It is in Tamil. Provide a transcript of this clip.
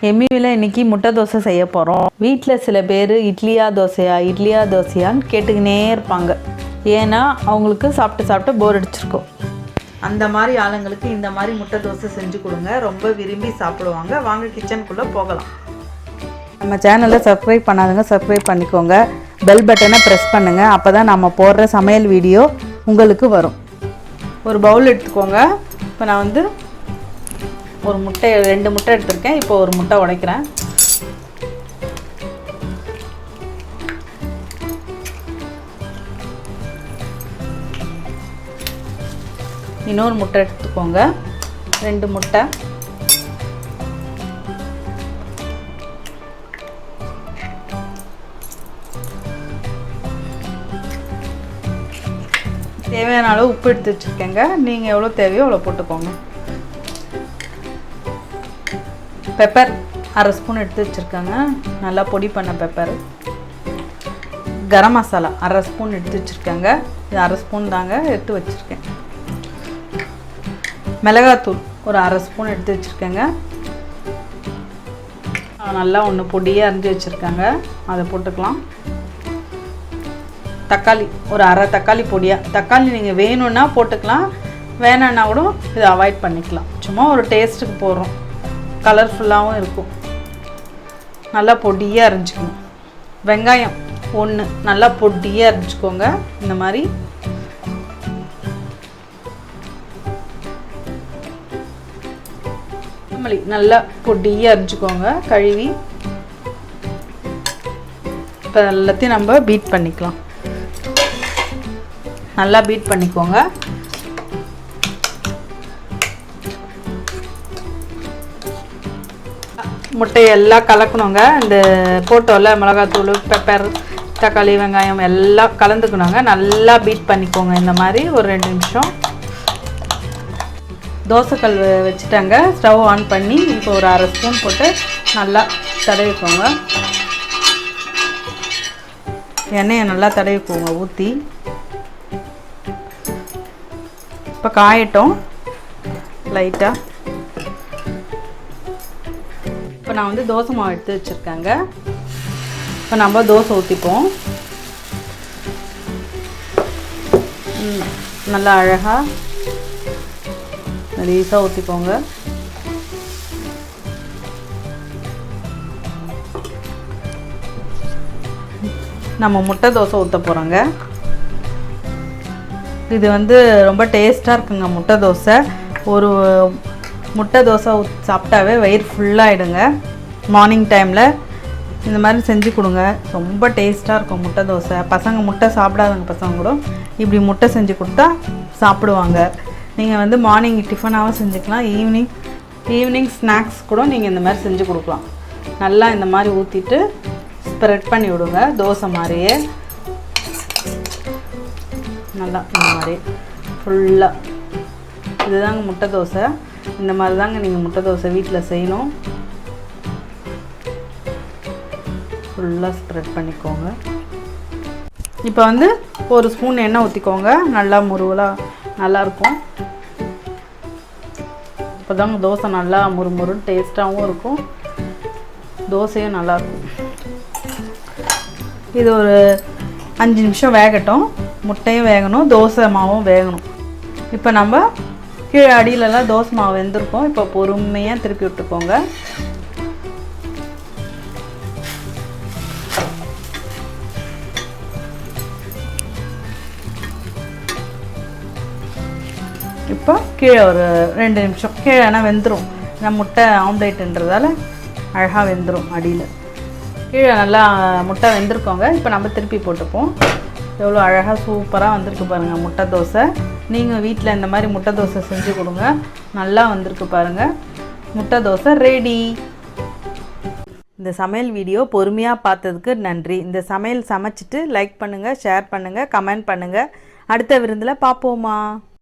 எம்மியில் இன்றைக்கி முட்டை தோசை செய்ய போகிறோம். வீட்டில் சில பேர் இட்லியா தோசையான்னு கேட்டுக்கினே இருப்பாங்க. ஏன்னா அவங்களுக்கு சாப்பிட்டு போர் அடிச்சிருக்கும். அந்த மாதிரி ஆளுங்களுக்கு இந்த மாதிரி முட்டை தோசை செஞ்சு கொடுங்க, ரொம்ப விரும்பி சாப்பிடுவாங்க. வாங்க கிச்சனுக்குள்ளே போகலாம். நம்ம சேனலை சப்ஸ்கிரைப் பண்ணாதுங்க, சப்ஸ்கிரைப் பண்ணிக்கோங்க. பெல் பட்டனை ப்ரெஸ் பண்ணுங்கள், அப்போ தான் நம்ம போடுற சமையல் வீடியோ உங்களுக்கு வரும். ஒரு பவுல் எடுத்துக்கோங்க. இப்போ நான் ஒரு முட்டை 2 முட்டை எடுத்திருக்கேன். இப்போ ஒரு முட்டை உடைக்கிறேன். இன்னொரு முட்டை எடுத்துக்கோங்க. 2 முட்டை. தேவையான அளவு உப்பு எடுத்து வச்சுருக்கேங்க. நீங்கள் எவ்வளோ தேவையோ அவ்வளோ போட்டுக்கோங்க. பெப்பர் 1/2 ஸ்பூன் எடுத்து வச்சுருக்கேங்க, நல்லா பொடி பண்ண பெப்பர். கரம் மசாலா 1/2 ஸ்பூன் எடுத்து வச்சுருக்கேங்க. இது 1/2 ஸ்பூன் தாங்க எடுத்து வச்சுருக்கேன். மிளகாத்தூள் ஒரு 1/2 ஸ்பூன் எடுத்து வச்சுருக்கேங்க. நல்லா ஒன்று பொடியாக அரிஞ்சு வச்சுருக்கேங்க, அதை போட்டுக்கலாம். தக்காளி ஒரு 1/2 தக்காளி பொடியாக. தக்காளி நீங்கள் வேணும்னா போட்டுக்கலாம், வேணான்னா கூட இதை அவாய்ட் பண்ணிக்கலாம். சும்மா ஒரு டேஸ்ட்டுக்கு போடுறோம், கலர்ஃபுல்லாகவும் இருக்கும். நல்லா பொடியாக அரிஞ்சிக்கணும். வெங்காயம் 1 நல்லா பொடியாக அரிஞ்சிக்கோங்க. இந்த மாதிரி நல்லா பொடியாக அரிஞ்சிக்கோங்க, கழுவி. இப்போ எல்லாத்தையும் நம்ம பீட் பண்ணிக்கலாம். நல்லா பீட் பண்ணிக்கோங்க. முட்டையெல்லாம் கலக்கணுங்க. இந்த போட்டோவில் மிளகாத்தூள், பெப்பர், தக்காளி, வெங்காயம் எல்லாம் கலந்துக்கணுங்க. நல்லா பீட் பண்ணிக்கோங்க இந்த மாதிரி ஒரு 2 நிமிஷம். தோசைக்கல் வச்சுட்டாங்க, ஸ்டவ் ஆன் பண்ணி இப்போ ஒரு 1/2 ஸ்பூன் போட்டு நல்லா தடவிக்கோங்க. எண்ணெயை நல்லா தடவிக்கோங்க ஊற்றி. இப்போ காயட்டும் லைட்டாக. இப்போ நான் தோசை மாவு எடுத்து வச்சுருக்கேங்க. இப்போ நம்ம தோசை ஊற்றிப்போம். நல்லா அழகாக நைஸாக ஊற்றிக்கோங்க. நம்ம முட்டை தோசை ஊற்ற போகிறோங்க. இது ரொம்ப டேஸ்ட்டாக இருக்குங்க முட்டை தோசை. ஒரு முட்டை தோசை சாப்பிட்டாவே வயிறு ஃபுல்லாகிடுங்க. மார்னிங் டைமில் இந்த மாதிரி செஞ்சு கொடுங்க, ரொம்ப டேஸ்ட்டாக இருக்கும் முட்டை தோசை. பசங்க முட்டை சாப்பிடாதவங்க பசங்க கூட இப்படி முட்டை செஞ்சு கொடுத்தா சாப்பிடுவாங்க. நீங்கள் மார்னிங் டிஃபனாகவும் செஞ்சுக்கலாம், ஈவினிங் ஸ்நாக்ஸ் கூட நீங்கள் இந்த மாதிரி செஞ்சு கொடுக்கலாம். நல்லா இந்த மாதிரி ஊற்றிட்டு ஸ்ப்ரெட் பண்ணி விடுங்க, தோசை மாதிரியே. நல்லா இந்த மாதிரி ஃபுல்லாக. இதுதாங்க முட்டை தோசை. இந்த மாதிரி தாங்க நீங்கள் முட்டை தோசை வீட்டில் செய்யணும். ஃபுல்லாக ஸ்ப்ரெட் பண்ணிக்கோங்க. இப்போ 1 ஸ்பூன் எண்ணெய் ஊற்றிக்கோங்க. நல்லா முருவலாக நல்லாயிருக்கும். இப்போ தாங்க தோசை நல்லா முறுமுறுன்னு டேஸ்ட்டாகவும் இருக்கும், தோசையும் நல்லாயிருக்கும். இது ஒரு 5 நிமிஷம் வேகட்டும். முட்டையும் வேகணும், தோசை மாவும் வேகணும். இப்போ நம்ம கீழே அடியிலலாம் தோசை மாவு வெந்திருக்கோம். இப்போ பொறுமையாக திருப்பி விட்டுக்கோங்க. இப்போ கீழே ஒரு 2 நிமிஷம் கீழேனா வெந்துடும். நம்ம முட்டை ஆம்லேட்டுன்றதால அழகாக வெந்துடும். அடியில் கீழே நல்லா முட்டை வெந்திருக்கோங்க. இப்போ நம்ம திருப்பி போட்டுப்போம். எவ்வளோ அழகாக சூப்பராக வந்திருக்கு பாருங்கள் முட்டை தோசை. நீங்கள் வீட்டில் இந்த மாதிரி முட்டை தோசை செஞ்சு கொடுங்க, நல்லா வந்திருக்கு பாருங்கள். முட்டை தோசை ரெடி. இந்த சமையல் வீடியோ பொறுமையாக பார்த்ததுக்கு நன்றி. இந்த சமையல் சமைச்சிட்டு லைக் பண்ணுங்கள், ஷேர் பண்ணுங்கள், கமெண்ட் பண்ணுங்கள். அடுத்த விருந்தில் பார்ப்போமா.